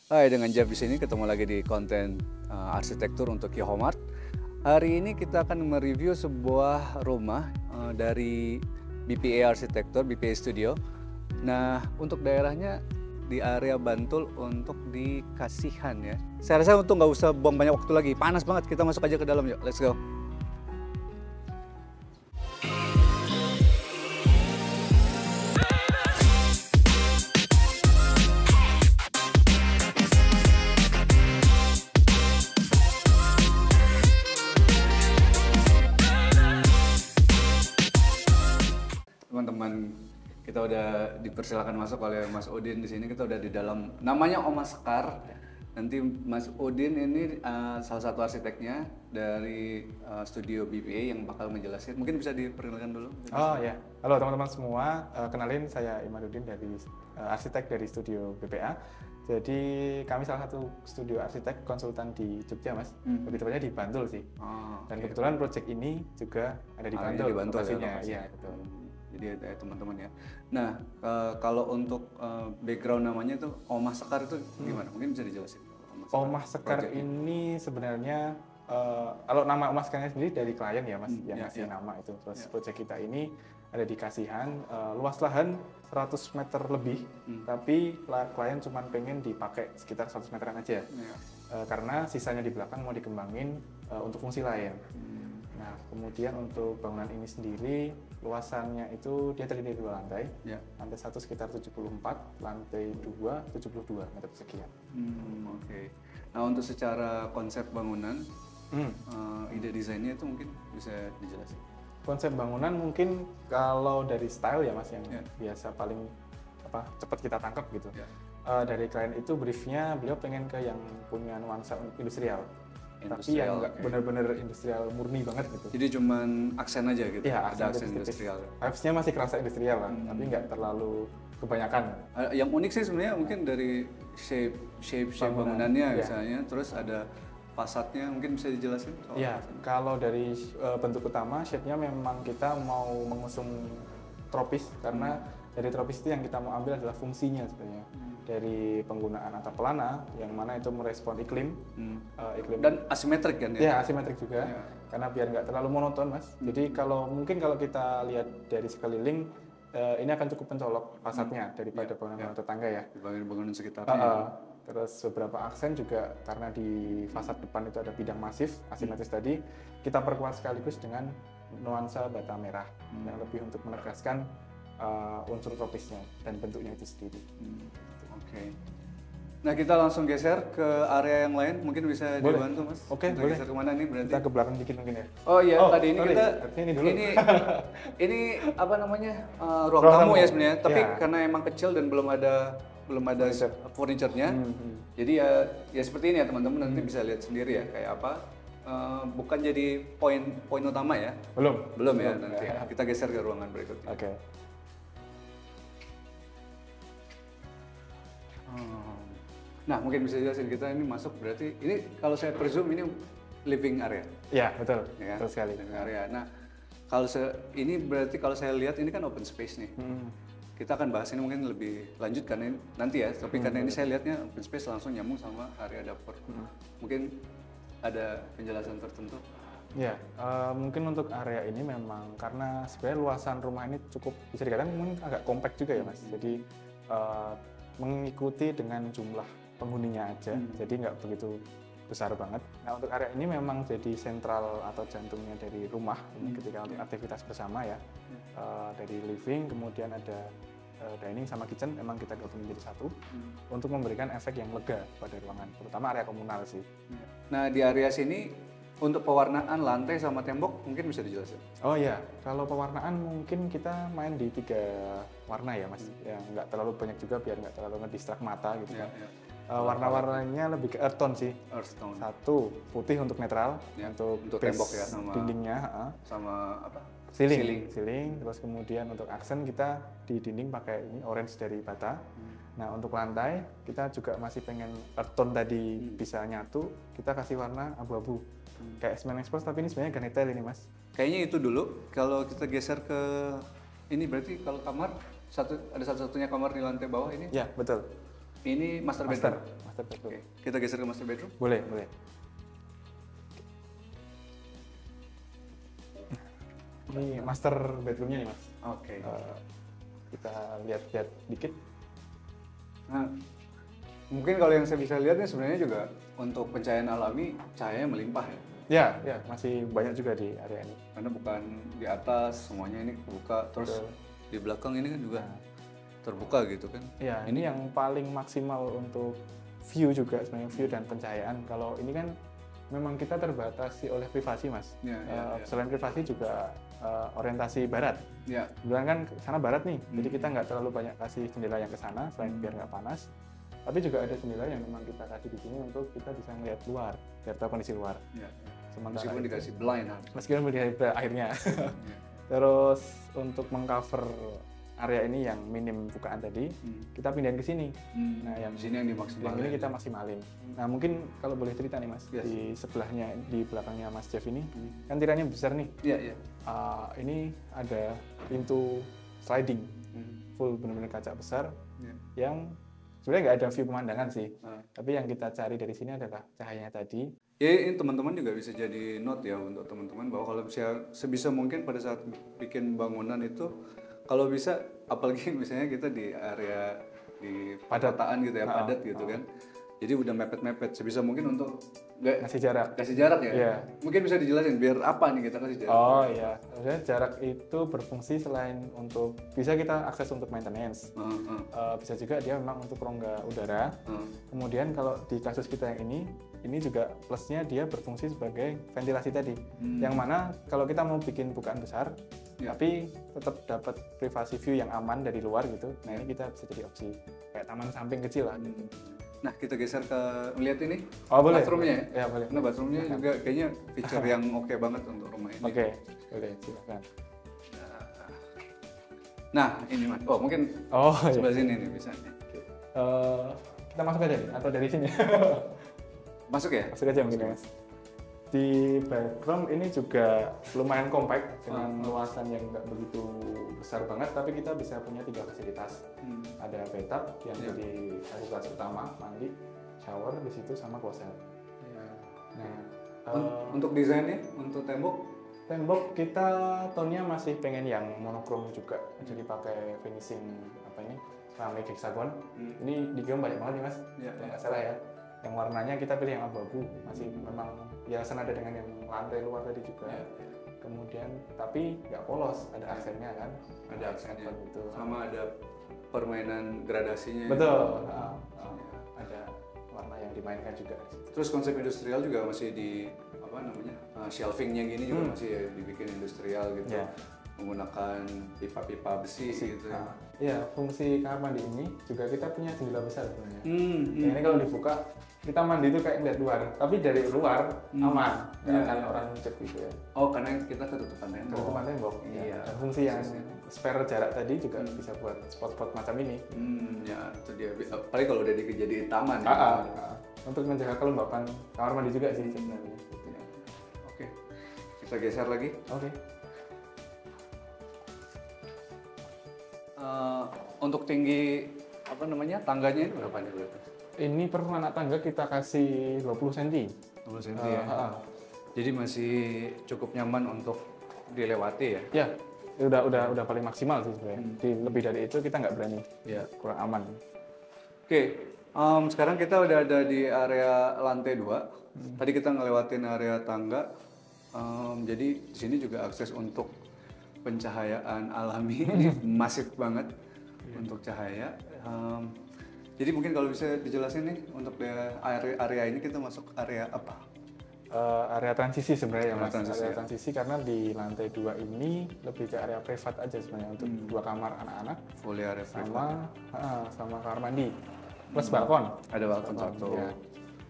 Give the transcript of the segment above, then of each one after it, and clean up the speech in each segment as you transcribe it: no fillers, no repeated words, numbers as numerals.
Hai, dengan Jeff di sini ketemu lagi di konten arsitektur untuk Yohomart. Hari ini kita akan mereview sebuah rumah dari BPA Arsitektur, BPA Studio. Nah, untuk daerahnya di area Bantul untuk di Kasihan ya. Saya rasa untuk nggak usah buang banyak waktu lagi, panas banget. Kita masuk aja ke dalam yuk, let's go. Teman-teman, kita udah dipersilakan masuk oleh Mas Udin di sini. Kita udah di dalam, namanya Oma Sekar. Nanti Mas Udin ini salah satu arsiteknya dari studio BPA yang bakal menjelaskan. Mungkin bisa diperkenalkan dulu. Oh ya, halo teman-teman semua. Kenalin, saya Imaduddin dari arsitek dari studio BPA. Jadi kami salah satu studio arsitek konsultan di Jogja, Mas. Lebih tepatnya di Bantul sih. Dan kebetulan proyek ini juga ada di Bantul. Di Bantul lokasinya. Iya, betul. Jadi teman-teman ya. Nah, kalau untuk background namanya itu Oma Sekar itu gimana? Mungkin bisa dijelasin. Oma Sekar ini sebenarnya kalau nama Oma Sekarnya sendiri dari klien ya, Mas, yang ngasih nama itu. Terus proyek kita ini ada di Kasihan, luas lahan 100 meter lebih, tapi klien cuma pengen dipakai sekitar 100 meteran aja. Karena sisanya di belakang mau dikembangin untuk fungsi lain. Nah, kemudian untuk bangunan ini sendiri, luasannya itu dia terdiri dari 2 lantai. Lantai 1 sekitar 74, lantai 2 72 meter persegi. Oke. Nah, untuk secara konsep bangunan, ide desainnya itu mungkin bisa dijelasin. Konsep bangunan mungkin kalau dari style ya, Mas, yang biasa paling cepat kita tangkap gitu. Dari klien itu briefnya beliau pengen ke yang punya nuansa industrial. Tapi yang nggak benar-benar industrial murni banget gitu. Jadi cuman aksen aja gitu? Iya, ada aksen industrial. Vibes-nya masih kerasa industrial lah, tapi nggak terlalu kebanyakan. Yang unik sih sebenarnya mungkin dari shape bangunannya misalnya, terus ada fasadnya, mungkin bisa dijelasin? Iya, kalau dari bentuk utama, shape-nya memang kita mau mengusung tropis, karena dari tropis itu yang kita mau ambil adalah fungsinya sebenarnya. Dari penggunaan atap pelana yang mana itu merespon iklim, iklim dan asimetrik kan ya? Iya, asimetrik juga, karena biar nggak terlalu monoton, Mas. Jadi kalau kita lihat dari sekeliling, ini akan cukup mencolok fasadnya daripada bangunan tetangga ya. Bangunan sekitarnya. Terus beberapa aksen juga karena di fasad depan itu ada bidang masif asimetris tadi, kita perkuat sekaligus dengan nuansa bata merah yang lebih untuk menegaskan unsur tropisnya dan bentuknya itu sendiri. Oke. Nah, kita langsung geser ke area yang lain. Mungkin bisa dibantu, Mas. Oke, kita boleh. geser kemana nih berarti? Kita ke belakang dikit mungkin ya. Oh iya, tadi ini sorry. kita ini dulu. Ini apa namanya? Ruang tamu ya sebenarnya. Tapi karena emang kecil dan belum ada furniture-nya. Jadi ya seperti ini ya teman-teman, nanti bisa lihat sendiri ya kayak apa. Bukan jadi poin utama ya. Belum ya nanti. Kita geser ke ruangan berikutnya. Oke. Nah, mungkin bisa jelasin kita ini masuk berarti ini kalau saya presume ini living area. Iya, betul. Ya, betul sekali. Living area. Nah, kalau ini berarti kalau saya lihat ini kan open space nih. Kita akan bahas ini mungkin lebih lanjut karena nanti ya, tapi karena ini saya lihatnya open space langsung nyambung sama area dapur. Mungkin ada penjelasan tertentu? Ya, mungkin untuk area ini memang karena sebenarnya luasan rumah ini cukup bisa dikatakan mungkin agak kompak juga ya, Mas. Jadi mengikuti dengan jumlah penghuninya aja, jadi nggak begitu besar banget. Nah, untuk area ini memang jadi sentral atau jantungnya dari rumah ini ketika untuk aktivitas bersama ya. Dari living, kemudian ada dining sama kitchen, memang kita gabung menjadi satu untuk memberikan efek yang lega pada ruangan, terutama area komunal sih. Nah, di area sini untuk pewarnaan lantai sama tembok mungkin bisa dijelasin? Oh iya, kalau pewarnaan mungkin kita main di 3 warna ya, Mas. Yang nggak terlalu banyak juga biar nggak terlalu ngedistrak mata gitu. Warna-warnanya lebih ke earth tone sih. Earth tone. Satu putih untuk netral, untuk tembok ya, sama dindingnya, sama apa? Ceiling. Terus kemudian untuk aksen kita di dinding pakai ini orange dari bata. Nah, untuk lantai kita juga masih pengen earth tone tadi bisa nyatu, kita kasih warna abu-abu. Kayak cement expose, tapi ini sebenarnya ganitel ini, Mas. Kayaknya itu dulu. Kalau kita geser ke ini berarti kalau kamar ada satu-satunya kamar di lantai bawah ini? Ya, betul. Ini master bedroom. Master bedroom. Oke, kita geser ke master bedroom. Boleh, boleh. Ini master bedroomnya nih Mas. Oke. Kita lihat-lihat dikit. Nah, mungkin kalau yang saya bisa lihat nih sebenarnya juga untuk pencahayaan alami cahayanya melimpah ya. Ya, masih banyak juga di area ini. Karena bukan di atas semuanya ini kebuka, terus Betul. di belakang ini kan juga terbuka gitu kan. Ya, ini yang paling maksimal untuk view juga sebenarnya, view dan pencahayaan. Kalau ini kan memang kita terbatasi oleh privasi Mas. Ya. Selain privasi juga orientasi barat. Ya. Kebetulan kan sana barat nih, jadi kita nggak terlalu banyak kasih jendela yang ke sana selain biar nggak panas. Tapi juga ada jendela yang memang kita kasih di sini untuk kita bisa melihat luar, biar tahu kondisi luar. Ya. Sementara Meskipun itu- dikasih blind. meskipun dikasih akhirnya. Ya. Terus untuk mengcover area ini yang minim bukaan tadi, kita pindahin ke sini. Nah, yang di sini yang dimaksimalkan. Yang ini kita maksimalin. Nah, mungkin kalau boleh cerita nih Mas, Yes. di sebelahnya, di belakangnya Mas Jeff ini, kan tiranya besar nih. Iya, iya. Ini ada pintu sliding, full benar-benar kaca besar, Iya. yang sebenarnya nggak ada view pemandangan sih. Ah. Tapi yang kita cari dari sini adalah cahayanya tadi. Ya, ini teman-teman juga bisa jadi note ya untuk teman-teman bahwa kalau sebisa mungkin pada saat bikin bangunan itu kalau bisa apalagi misalnya kita di area di perkotaan gitu ya, padat gitu kan. Jadi udah mepet-mepet sebisa mungkin untuk nggak Ngasih jarak. kasih jarak ya. Iya. Mungkin bisa dijelasin biar apa nih kita kasih jarak. Oh iya, maksudnya jarak itu berfungsi selain untuk bisa kita akses untuk maintenance, bisa juga dia memang untuk rongga udara. Kemudian kalau di kasus kita yang ini juga plusnya dia berfungsi sebagai ventilasi tadi, yang mana kalau kita mau bikin bukaan besar, tapi tetap dapat privasi view yang aman dari luar gitu. Nah ini kita bisa jadi opsi kayak taman samping kecil lah. Gitu. Nah, kita geser ke lihat ini. Oh boleh. Bathroomnya Ya boleh. Nah, bathroomnya juga kayaknya feature yang oke banget untuk rumah ini. Oke, boleh silakan. Nah, ini Mas. Oh, mungkin Oh iya. sebelah sini nih bisa nih. Kita masuk aja nih, atau dari sini? Masuk ya? Masuk aja mungkin ya, Mas. Di background ini juga lumayan compact dengan luasan yang nggak begitu besar banget, tapi kita bisa punya 3 fasilitas. Ada bathtub yang jadi fasilitas utama, mandi, shower di situ sama closet. Nah, Untuk desainnya, untuk tembok kita tone-nya masih pengen yang monokrom juga, jadi pakai finishing apa ini, keramik hexagon. Ini di game banyak banget nih Mas, kalau nggak salah ya. Yang warnanya kita pilih yang abu-abu, masih memang ya senada dengan yang lantai luar tadi juga. Kemudian tapi nggak polos, ada aksennya kan, ada aksennya gitu. sama ada permainan gradasinya. Betul. Ada warna yang dimainkan juga. Terus konsep industrial juga masih di apa namanya shelvingnya gini juga masih ya, dibikin industrial gitu. Menggunakan pipa-pipa besi gitu. Iya, fungsi kamar mandi ini juga kita punya jendela besar sebenarnya. Ini kalau dibuka kita mandi itu kayak ngeliat luar, tapi dari luar aman, nggak akan orang ngecek gitu ya. Oh, karena kita ketutupan tembok. Ketutupan tembok. Iya. Dan fungsi yang spare jarak tadi juga bisa buat spot-spot macam ini. Ya itu dia. Paling kalau udah jadi taman. Untuk menjaga kelembapan kamar mandi juga sih sebenarnya. Oke, kita geser lagi. Oke. Untuk tinggi apa namanya tangganya ini berapa nih berarti? Ini per anak tangga kita kasih 20 cm. 20 cm ya. Jadi masih cukup nyaman untuk dilewati ya. Ya, udah paling maksimal sih sebenarnya. Lebih dari itu kita nggak berani. Ya. Kurang aman. Oke, sekarang kita udah ada di area lantai 2. Tadi kita ngelewatin area tangga. Jadi di sini juga akses untuk pencahayaan alami ini masif banget untuk cahaya. Jadi mungkin kalau bisa dijelasin nih untuk area ini kita masuk area apa? Area transisi sebenarnya Area Mas. transisi, Area ya. transisi karena di lantai 2 ini lebih ke area privat aja sebenarnya untuk 2 kamar anak-anak Full area privat. sama kamar mandi plus balkon. Ada balkon satu. Ya.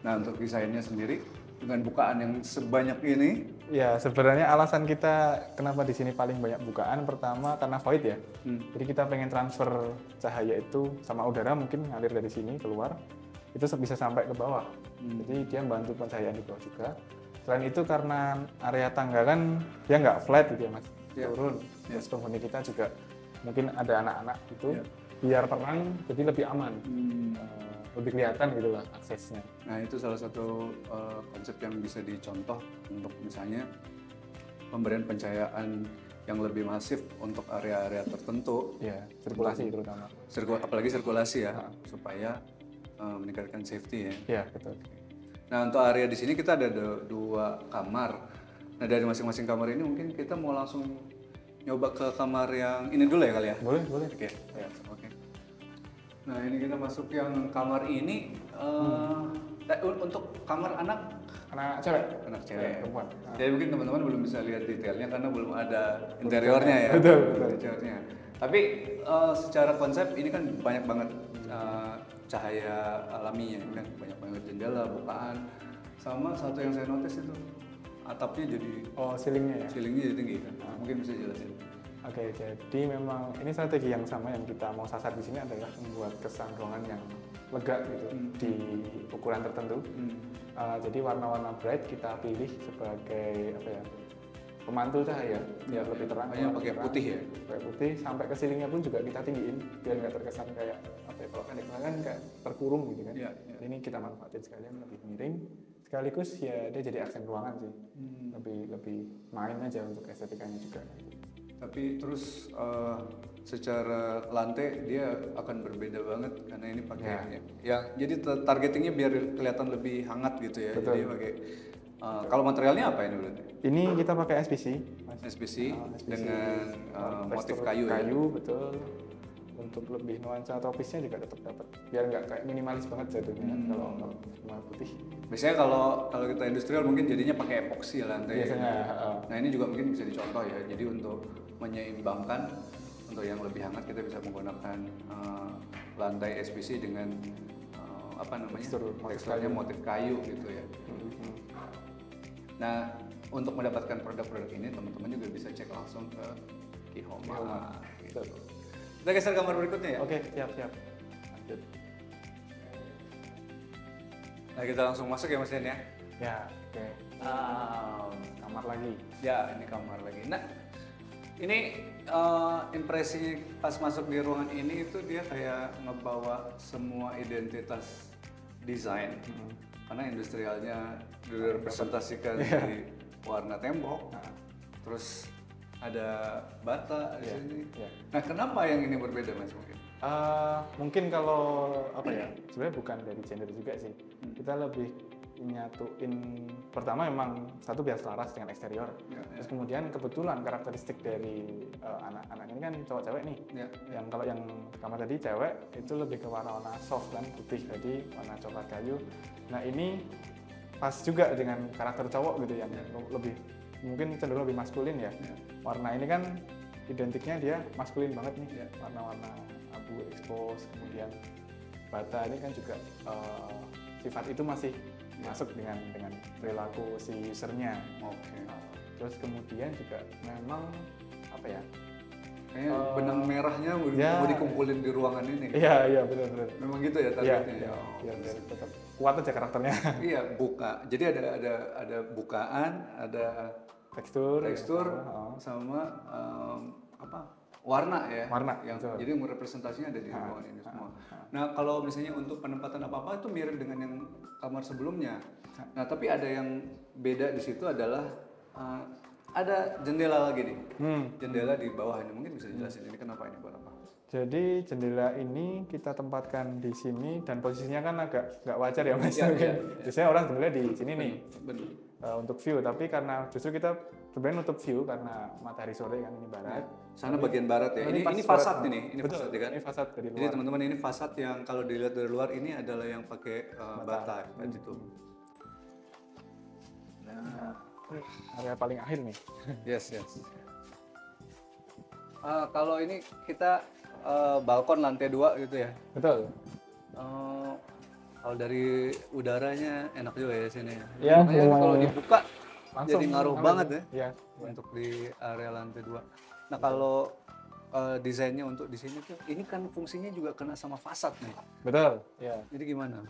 Nah untuk desainnya sendiri dengan bukaan yang sebanyak ini, Ya sebenarnya alasan kita kenapa di sini paling banyak bukaan pertama karena void ya. Jadi kita pengen transfer cahaya itu sama udara mungkin ngalir dari sini keluar itu bisa sampai ke bawah. Jadi dia bantu pencahayaan di bawah juga. Selain itu karena area tangga kan dia nggak flat gitu ya Mas, turun. Terus penghuni kita juga mungkin ada anak-anak gitu, biar terang jadi lebih aman. lebih kelihatan gitu lah aksesnya. Nah itu salah satu konsep yang bisa dicontoh untuk misalnya pemberian pencahayaan yang lebih masif untuk area-area tertentu. Ya, sirkulasi terutama. Apalagi sirkulasi ya, supaya meningkatkan safety ya. Iya, betul. Nah untuk area di sini kita ada 2 kamar. Nah dari masing-masing kamar ini mungkin kita mau langsung nyoba ke kamar yang ini dulu ya kali ya? Boleh, boleh. Oke. Ya, oke. Nah ini kita masuk yang kamar ini. Untuk kamar anak cewek. Anak cewek. Perempuan. Jadi mungkin teman-teman belum bisa lihat detailnya karena belum ada interiornya ya. Betul. Interiornya. Tapi secara konsep ini kan banyak banget cahaya alaminya kan, banyak banget jendela, bukaan. Sama satu yang saya notice itu atapnya jadi ceilingnya ya. Ceilingnya jadi tinggi kan. Mungkin bisa jelasin. Oke, jadi memang ini strategi yang sama yang kita mau sasar di sini adalah membuat kesan ruangan yang lega gitu di ukuran tertentu. Jadi warna-warna bright kita pilih sebagai pemantul cahaya biar lebih terang. Yang pakai putih ya? Pakai putih, sampai ke ceilingnya pun juga kita tinggiin biar nggak terkesan kayak kalau pendek kan kayak terkurung gitu kan. Ini kita manfaatin sekalian lebih miring, sekaligus ya dia jadi aksen ruangan sih. Lebih main aja untuk estetikanya juga. Tapi terus secara lantai dia akan berbeda banget karena ini pakai jadi targetingnya biar kelihatan lebih hangat gitu ya. Betul. Jadi pakai kalau materialnya apa ini berarti? Ini kita pakai SPC. SPC dengan motif kayu ya. Kayu betul. Untuk lebih nuansa tropisnya juga tetap dapat. Biar nggak kayak minimalis banget jatuhnya kalau cuma putih. Biasanya kalau kita industrial mungkin jadinya pakai epoksi ya lantai. Biasanya. Nah ini juga mungkin bisa dicontoh ya. Jadi untuk menyeimbangkan untuk yang lebih hangat kita bisa menggunakan lantai SPC dengan teksturnya motif kayu gitu ya. Nah untuk mendapatkan produk-produk ini teman-teman juga bisa cek langsung ke Ki-Homa. Gitu. Kita geser kamar berikutnya ya. Oke, siap. Lanjut. Nah kita langsung masuk ya Mas Den ya. Ya, oke. Kamar lagi. Ya ini kamar lagi. Nah ini impresinya pas masuk di ruangan ini itu dia kayak ngebawa semua identitas desain. Karena industrialnya direpresentasikan di warna tembok. Terus ada bata di sini. Nah, kenapa yang ini berbeda Mas mungkin? Mungkin kalau sebenarnya bukan dari gender juga sih. Kita lebih nyatuin pertama memang satu biar selaras dengan eksterior. Terus kemudian kebetulan karakteristik dari anak-anak ini kan cowok-cewek nih. Yang kalau yang kamar tadi cewek itu lebih ke warna-warna soft kan, putih tadi, warna coklat kayu. Nah, ini pas juga dengan karakter cowok gitu yang lebih mungkin cenderung lebih maskulin ya. Warna ini kan identiknya dia maskulin banget nih, warna-warna abu expose, kemudian bata ini kan juga sifat itu masih masuk dengan perilaku si usernya. Terus kemudian juga memang kayaknya benang merahnya mau dikumpulin di ruangan ini. Iya benar. Memang gitu ya targetnya. Iya, tetap kuat aja karakternya. Iya, Jadi ada bukaan, ada tekstur sama warna ya. Jadi merepresentasinya ada di ruangan ini semua. Nah, kalau misalnya untuk penempatan apa-apa itu mirip dengan yang kamar sebelumnya. Nah, tapi ada yang beda di situ adalah ada jendela lagi nih. Jendela di bawah ini mungkin bisa dijelasin ini kenapa ini buat apa? Jadi jendela ini kita tempatkan di sini dan posisinya kan agak nggak wajar ya Mas. Biasanya orang jendela di sini nih. Benar. Untuk view, tapi karena justru kita sebenarnya nutup view karena matahari sore kan ini barat. Sana bagian barat ya. Ini fasad ini betul, fasad kan? Ini fasad dari luar. Jadi teman-teman ini fasad yang kalau dilihat dari luar ini adalah yang pakai bata tadi itu. Nah, area paling akhir nih. Yes. Kalau ini kita balkon lantai 2 gitu ya. Betul. Kalau dari udaranya enak juga ya sini ya. Iya, kalau dibuka langsung jadi ngaruh banget ya. Iya. Untuk di area lantai 2. Nah, kalau desainnya untuk di sini tuh ini kan fungsinya juga kena sama fasad nih. Betul, ya. Jadi gimana?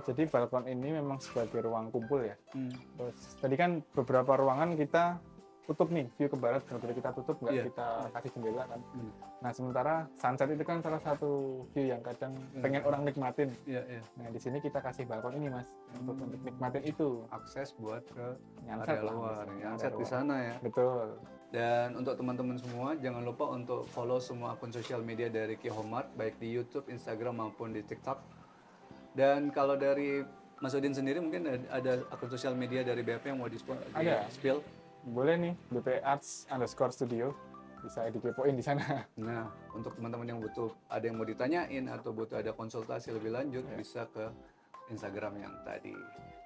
Jadi balkon ini memang sebagai ruang kumpul ya. Terus tadi kan beberapa ruangan kita tutup nih, view ke barat benar-benar kita tutup, nggak kita kasih jendela kan. Nah sementara sunset itu kan salah satu view yang kadang pengen orang nikmatin. Nah di sini kita kasih balkon ini mas, untuk nikmatin itu. Akses buat ke Nyanset area lah, luar, misalnya, nyanset area di sana ya. Betul. Dan untuk teman-teman semua, jangan lupa untuk follow semua akun sosial media dari Ki-Homart, baik di YouTube, Instagram maupun di TikTok. Dan kalau dari Mas Udin sendiri mungkin ada akun sosial media dari BP yang mau di-spill? Boleh nih, BP_arts_studio, bisa dikepoin di sana. Nah, untuk teman-teman yang butuh ada yang mau ditanyain atau butuh ada konsultasi lebih lanjut, bisa ke Instagram yang tadi.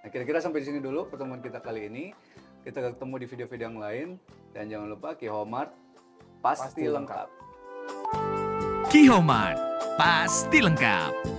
Nah, kira-kira sampai di sini dulu pertemuan kita kali ini. Kita ketemu di video-video yang lain, dan jangan lupa Ki-Homart pasti lengkap. Ki-Homart pasti lengkap.